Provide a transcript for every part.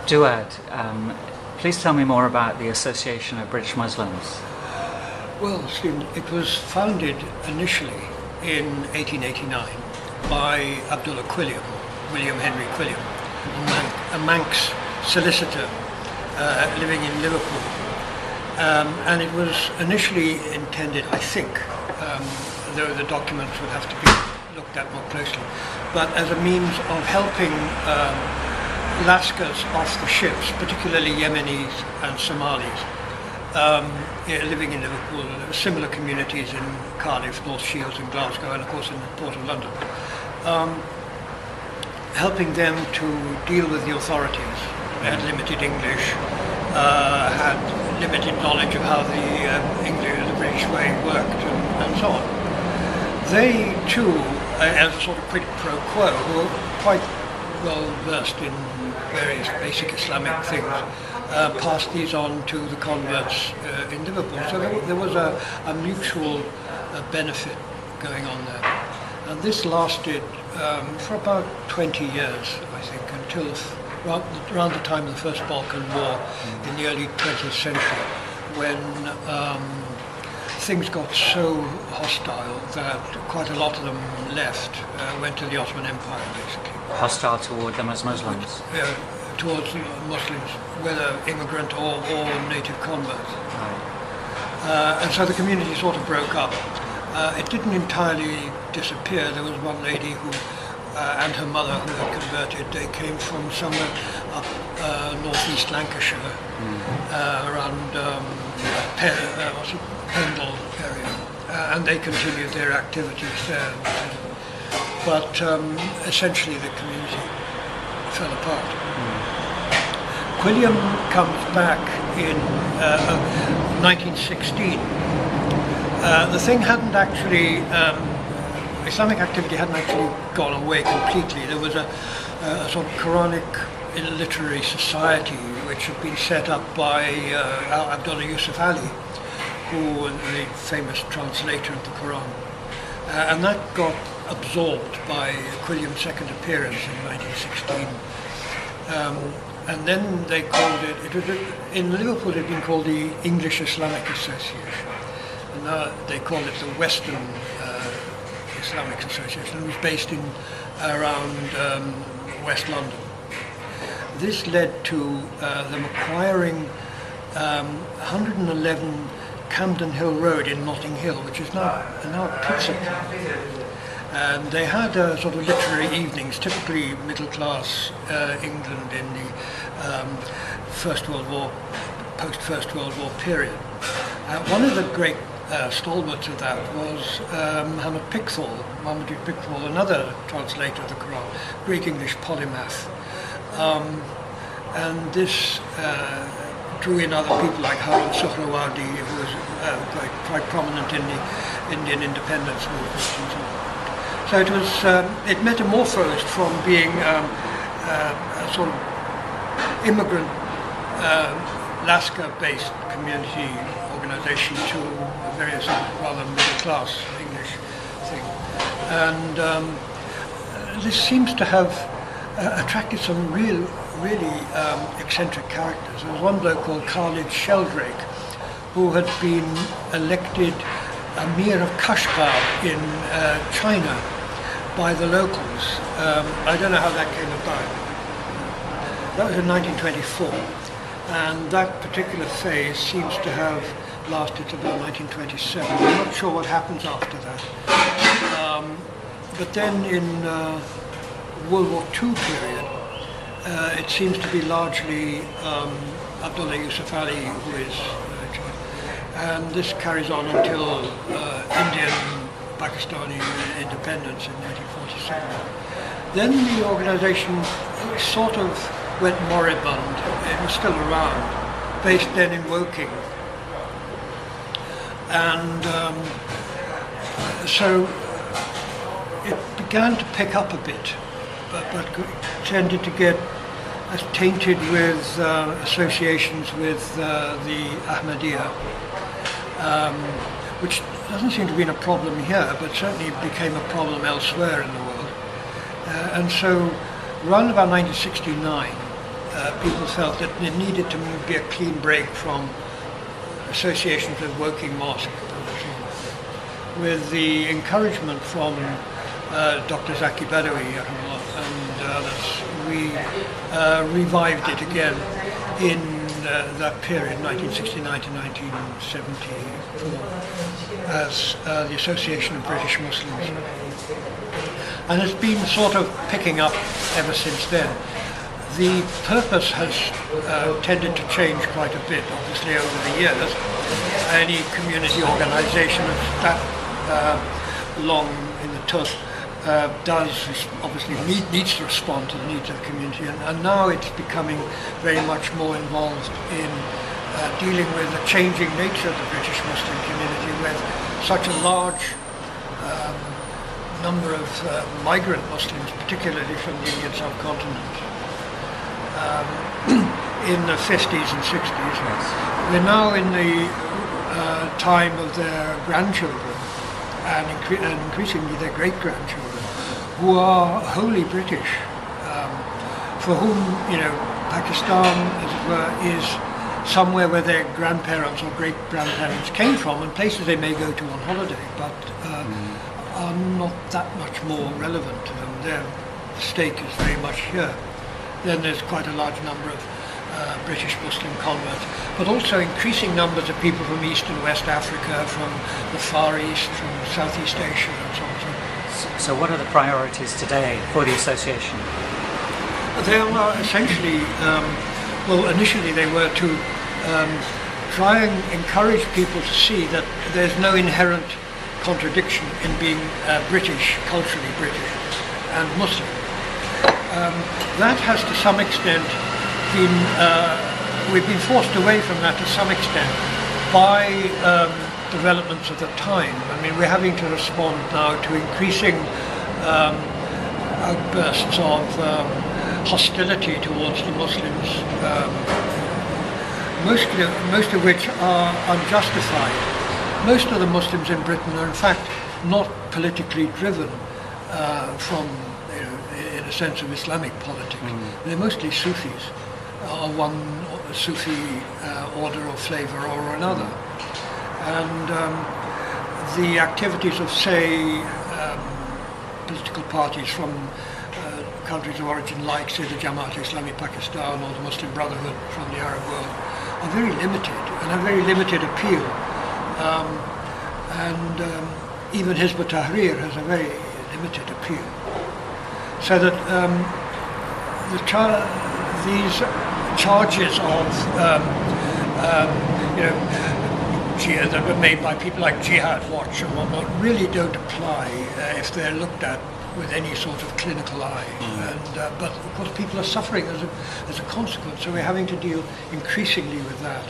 Daoud, please tell me more about the Association of British Muslims. Well, it was founded initially in 1889 by Abdullah Quilliam, William Henry Quilliam, a Manx solicitor living in Liverpool. And it was initially intended, I think, though the documents would have to be looked at more closely, but as a means of helping Lascars off the ships, particularly Yemenis and Somalis, living in Liverpool, similar communities in Cardiff, North Shields and Glasgow, and of course in the Port of London, helping them to deal with the authorities. They had limited English, had limited knowledge of how the British way worked, and so on. They too, as a sort of quid pro quo, were quite well versed in various basic Islamic things, passed these on to the converts in Liverpool. So there was a mutual benefit going on there. And this lasted for about 20 years, I think, until around the time of the First Balkan War in the early 20th century, when things got so hostile that quite a lot of them left, went to the Ottoman Empire, basically. Hostile toward them as Muslims? Towards Muslims, whether immigrant or native converts. Right. And so the community sort of broke up. It didn't entirely disappear. There was one lady who, and her mother who had converted. They came from somewhere up northeast Lancashire, around Pendle area, and they continued their activities there. But essentially the community fell apart. Quilliam comes back in 1916. The thing hadn't actually, Islamic activity hadn't actually gone away completely. There was a sort of Quranic literary society which had been set up by Abdullah Yusuf Ali, who was the famous translator of the Quran. And that got absorbed by Quilliam's second appearance in 1916. And then they called in Liverpool it had been called the English Islamic Association. And now they call it the Western Islamic Association. It was based in around West London. This led to them acquiring 111 Camden Hill Road in Notting Hill, which is now a pizza plant. And they had sort of literary evenings, typically middle-class England in the First World War, post-First World War period. One of the great stalwarts of that was Muhammad Pickthall, another translator of the Quran, Greek-English polymath. And this drew in other people like Harun Suhrawadi, who was quite prominent in the Indian independence movement. So it was it metamorphosed from being a sort of immigrant Lascar-based community organization to a very rather middle-class English thing. And this seems to have attracted some really eccentric characters. There was one bloke called Khalid Sheldrake, who had been elected Emir of Kashgar in China by the locals. I don't know how that came about. That was in 1924, and that particular phase seems to have lasted to about 1927. I'm not sure what happens after that. But then in World War II period, it seems to be largely Abdullah Yusuf Ali who is and this carries on until Indian-Pakistani independence in 1947. Then the organization sort of went moribund. It was still around, based then in Woking. And so it began to pick up a bit, but tended to get tainted with associations with the Ahmadiyya, which doesn't seem to have been a problem here, but certainly became a problem elsewhere in the world. And so around about 1969, people felt that there needed to be a clean break from associations with working mosque. With the encouragement from Dr. Zaki Badawi and others, we revived it again in that period, 1969 to 1974, as the Association of British Muslims. And it's been sort of picking up ever since then. The purpose has tended to change quite a bit, obviously, over the years. Any community organisation that long in the tooth does obviously needs to respond to the needs of the community, and now it's becoming very much more involved in dealing with the changing nature of the British Muslim community, with such a large number of migrant Muslims, particularly from the Indian subcontinent, in the 50s and 60s. We're now in the time of their grandchildren and increasingly their great-grandchildren, who are wholly British, for whom, Pakistan, as it were, is somewhere where their grandparents or great-grandparents came from, and places they may go to on holiday, but are not that much more relevant to them. Their stake is very much here. Then there's quite a large number of British Muslim converts, but also increasing numbers of people from East and West Africa, from the Far East, from Southeast Asia, and so on. So what are the priorities today for the association? They are essentially, initially they were to try and encourage people to see that there's no inherent contradiction in being British, culturally British, and Muslim. That has to some extent we've been forced away from that to some extent by developments of the time. I mean, we're having to respond now to increasing outbursts of hostility towards the Muslims, most of which are unjustified. Most of the Muslims in Britain are in fact not politically driven from, in a sense of Islamic politics. They're mostly Sufis, of one Sufi order or flavour or another. And the activities of, say, political parties from countries of origin like, say, the Jamaat-e-Islami Pakistan or the Muslim Brotherhood from the Arab world are very limited and have very limited appeal. Even Hizb ut-Tahrir has a very limited appeal. So that these charges of that were made by people like Jihad Watch and whatnot really don't apply if they're looked at with any sort of clinical eye. But of course people are suffering as a consequence, so we're having to deal increasingly with that.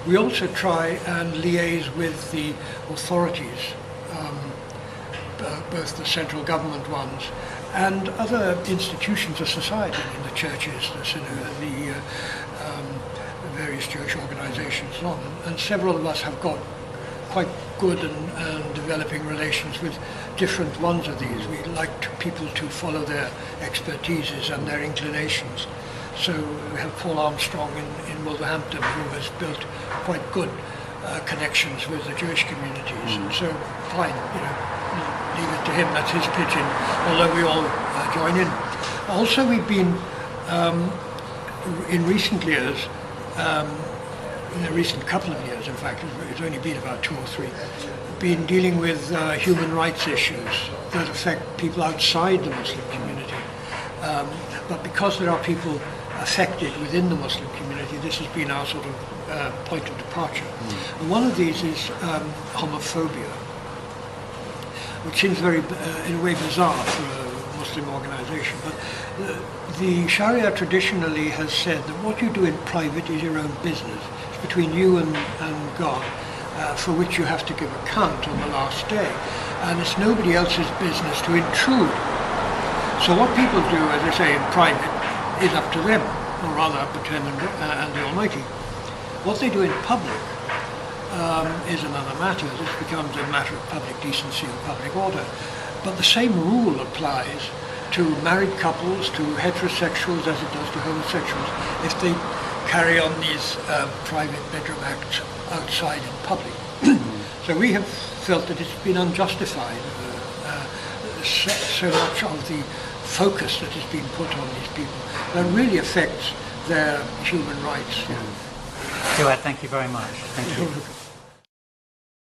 We also try and liaise with the authorities, both the central government ones and other institutions of society, the churches, the various Jewish organizations and so on. And several of us have got quite good and developing relations with different ones of these. We like people to follow their expertises and their inclinations. So we have Paul Armstrong in Wolverhampton, who has built quite good connections with the Jewish communities. And so, fine, leave it to him, that's his pigeon, although we all join in. Also, we've been, in recent years, in the recent couple of years, in fact, it's only been about 2 or 3, been dealing with human rights issues that affect people outside the Muslim community. But because there are people affected within the Muslim community, this has been our sort of point of departure. And one of these is homophobia, which seems very, in a way, bizarre for a Muslim organization. But the Sharia traditionally has said that what you do in private is your own business. It's between you and God, for which you have to give account on the last day. And it's nobody else's business to intrude. So what people do, as I say, in private, is up to them, or rather up to them and the Almighty. What they do in public is another matter. This becomes a matter of public decency and public order. But the same rule applies to married couples, to heterosexuals as it does to homosexuals, if they carry on these private bedroom acts outside in public. So we have felt that it's been unjustified, so much of the focus that has been put on these people that really affects their human rights. Daoud, thank you very much. Thank you.